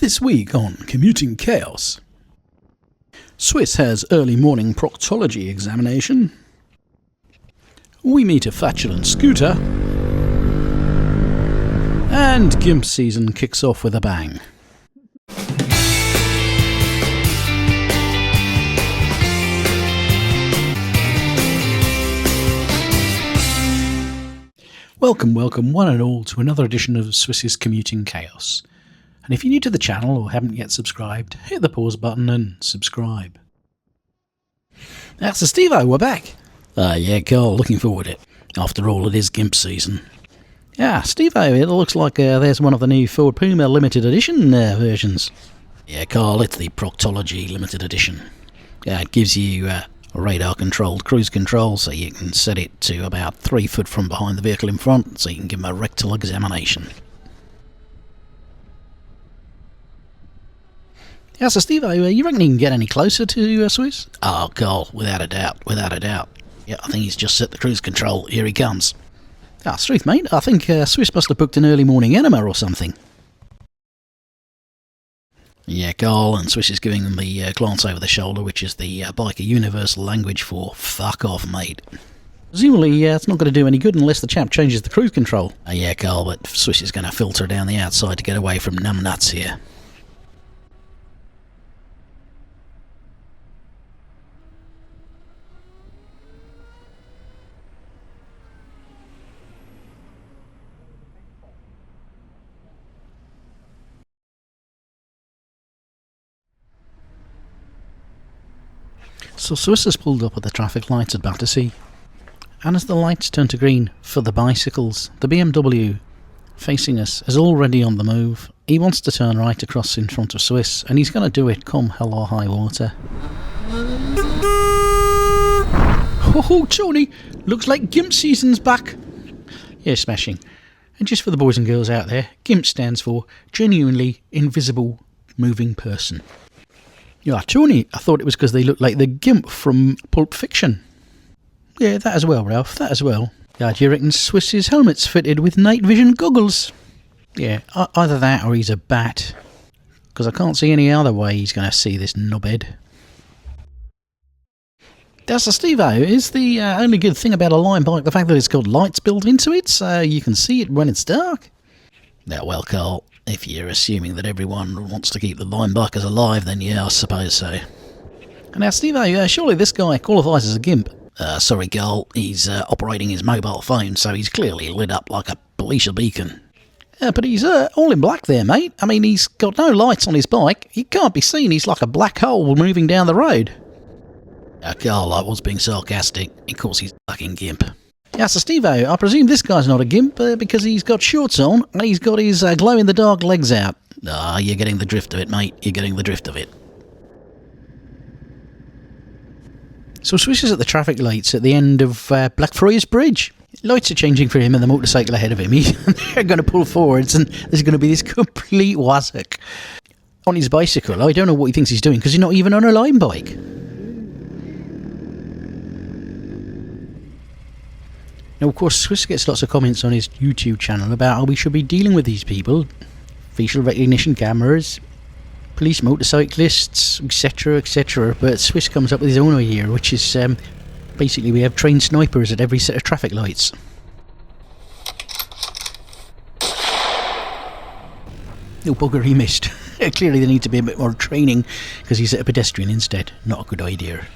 This week on Commuting Chaos, Swiss has early morning proctology examination, we meet a flatulent scooter, and Gimp season kicks off with a bang. Welcome one and all to another edition of Swiss's Commuting Chaos. And if you're new to the channel or haven't yet subscribed, hit the pause button and subscribe. That's the Steve-O, we're back. Yeah, Carl, looking forward to it. After all, it is Gimp season. Yeah, Steve-O, it looks like there's one of the new Ford Puma limited edition versions. Yeah, Carl, it's the Proctology limited edition. It gives you a radar-controlled cruise control, so you can set it to about 3 foot from behind the vehicle in front, so you can give him a rectal examination. Yeah, so Steve-O, you reckon he can get any closer to Swiss? Oh, Carl, without a doubt. Yeah, I think he's just set the cruise control. Here he comes. Ah, it's truth, mate. I think Swiss must have booked an early morning enema or something. Yeah, Carl, and Swiss is giving him the glance over the shoulder, which is the biker universal language for fuck off, mate. Presumably, it's not going to do any good unless the chap changes the cruise control. Yeah, Carl, but Swiss is going to filter down the outside to get away from numbnuts here. So Swiss has pulled up at the traffic lights at Battersea, and as the lights turn to green for the bicycles, the BMW facing us is already on the move. He wants to turn right across in front of Swiss, and he's going to do it come hell or high water. Oh, Tony, looks like Gimp season's back. Yeah, smashing. And just for the boys and girls out there, Gimp stands for Genuinely Invisible Moving Person. Yeah, Tony, I thought it was because they looked like the Gimp from Pulp Fiction. Yeah, that as well, Ralph, that as well. Yeah, do you reckon Swiss's helmet's fitted with night vision goggles? Yeah, either that or he's a bat. Because I can't see any other way he's going to see this knobhead. That's the Steve-O. Is the only good thing about a Lime bike the fact that it's got lights built into it, so you can see it when it's dark? Yeah, well, Carl, if you're assuming that everyone wants to keep the Lime bikers alive, then yeah, I suppose so. And now, Steve-O, surely this guy qualifies as a Gimp. Sorry, Carl, he's operating his mobile phone, so he's clearly lit up like a police beacon. But he's all in black there, mate. I mean, he's got no lights on his bike. He can't be seen. He's like a black hole moving down the road. Carl, I was being sarcastic. Of course, he's fucking Gimp. Yeah, so Steve-O, I presume this guy's not a Gimp because he's got shorts on and he's got his glow-in-the-dark legs out. You're getting the drift of it, mate. You're getting the drift of it. So Swiss is at the traffic lights at the end of Blackfriars Bridge. Lights are changing for him and the motorcycle ahead of him. They're going to pull forwards and there's going to be this complete wazzock on his bicycle. I don't know what he thinks he's doing because he's not even on a Lime bike. Now, of course, Swiss gets lots of comments on his YouTube channel about how we should be dealing with these people. Facial recognition cameras, police motorcyclists, etc, etc. But Swiss comes up with his own idea, which is basically we have trained snipers at every set of traffic lights. No bugger, he missed. Clearly there needs to be a bit more training because he's at a pedestrian instead. Not a good idea.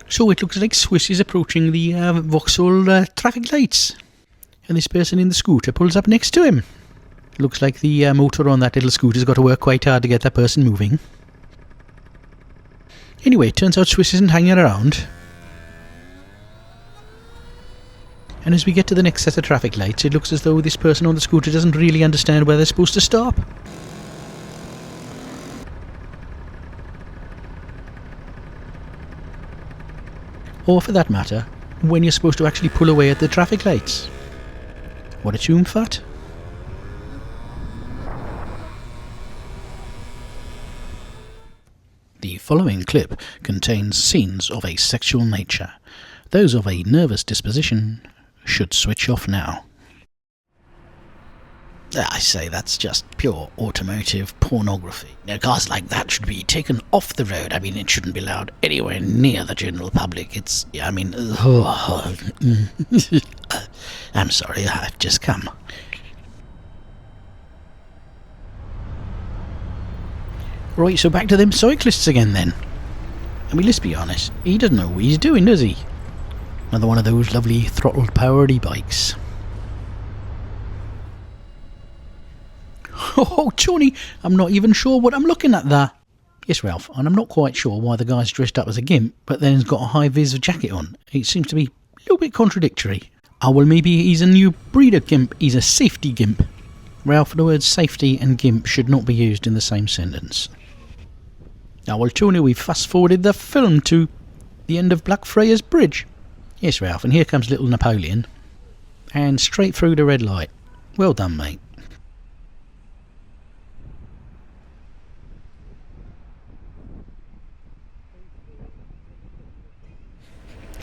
So it looks like Swiss is approaching the Vauxhall traffic lights. And this person in the scooter pulls up next to him. Looks like the motor on that little scooter's got to work quite hard to get that person moving. Anyway, it turns out Swiss isn't hanging around. And as we get to the next set of traffic lights, it looks as though this person on the scooter doesn't really understand where they're supposed to stop. Or for that matter, when you're supposed to actually pull away at the traffic lights. What a tune, fat. The following clip contains scenes of a sexual nature. Those of a nervous disposition should switch off now. I say that's just pure automotive pornography. Now, cars like that should be taken off the road. I mean, it shouldn't be allowed anywhere near the general public. It's, I mean, I'm sorry, I've just come. Right, so back to them cyclists again then. I mean, let's be honest, he doesn't know what he's doing, does he? Another one of those lovely throttled powered e-bikes. Oh, Tony, I'm not even sure what I'm looking at there. Yes, Ralph, and I'm not quite sure why the guy's dressed up as a Gimp, but then he's got a high-vis jacket on. It seems to be a little bit contradictory. Oh, well, maybe he's a new breed of Gimp. He's a safety Gimp. Ralph, the words safety and Gimp should not be used in the same sentence. Now, well, Tony, we've fast-forwarded the film to the end of Blackfriars Bridge. Yes, Ralph, and here comes little Napoleon. And straight through the red light. Well done, mate.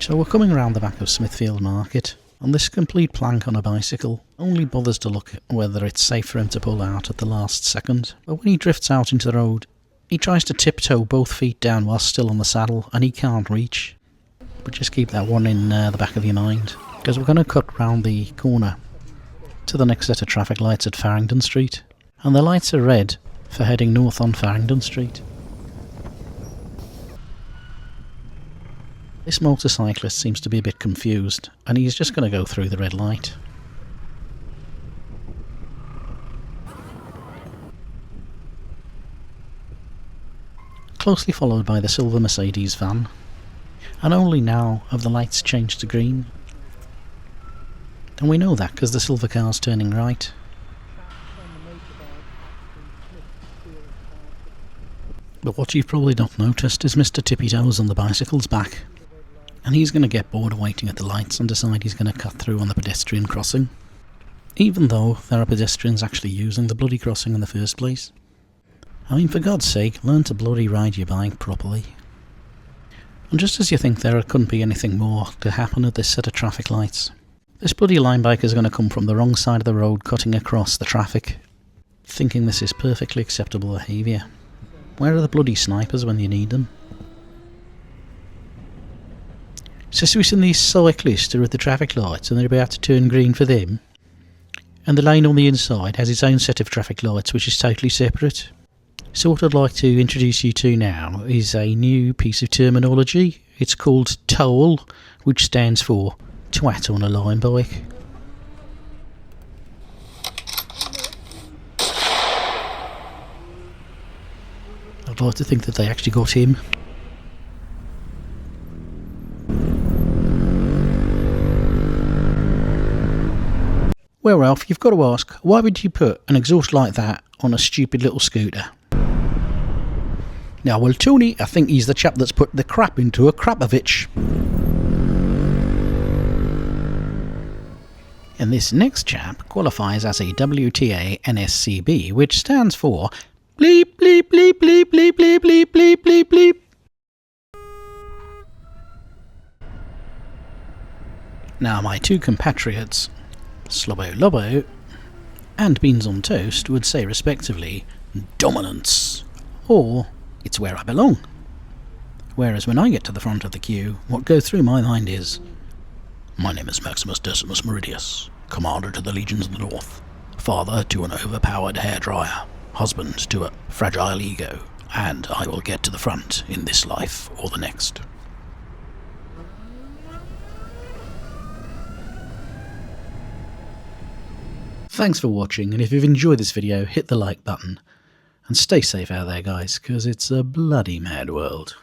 So we're coming around the back of Smithfield Market, and this complete plank on a bicycle only bothers to look at whether it's safe for him to pull out at the last second. But when he drifts out into the road, he tries to tiptoe both feet down while still on the saddle, and he can't reach. But just keep that one in the back of your mind, because we're going to cut round the corner to the next set of traffic lights at Farringdon Street. And the lights are red for heading north on Farringdon Street. This motorcyclist seems to be a bit confused, and he's just going to go through the red light. Closely followed by the silver Mercedes van, and only now have the lights changed to green. And we know that because the silver car's turning right. But what you've probably not noticed is Mr. Tippy Toes on the bicycle's back. And he's going to get bored of waiting at the lights and decide he's going to cut through on the pedestrian crossing. Even though there are pedestrians actually using the bloody crossing in the first place. I mean, for God's sake, learn to bloody ride your bike properly. And just as you think there couldn't be anything more to happen at this set of traffic lights, this bloody line biker is going to come from the wrong side of the road cutting across the traffic, thinking this is perfectly acceptable behaviour. Where are the bloody snipers when you need them? So we've seen these cyclists who are at the traffic lights and they're about to turn green for them. And the lane on the inside has its own set of traffic lights which is totally separate. So what I'd like to introduce you to now is a new piece of terminology. It's called TOL, which stands for twat on a line bike. I'd like to think that they actually got him. Well, Ralph, you've got to ask, why would you put an exhaust like that on a stupid little scooter? Now, well, Tony, I think he's the chap that's put the crap into a Krapovich. And this next chap qualifies as a WTA NSCB, which stands for bleep, bleep, bleep, bleep, bleep, bleep, bleep, bleep, bleep, bleep. Now, my two compatriots, Slobbo Lobbo and Beans on Toast, would say respectively dominance or it's where I belong. Whereas when I get to the front of the queue, what goes through my mind is, my name is Maximus Decimus Meridius, commander to the legions of the north, father to an overpowered hairdryer, husband to a fragile ego, and I will get to the front in this life or the next. Thanks for watching, and if you've enjoyed this video, hit the like button. And stay safe out there, guys, because it's a bloody mad world.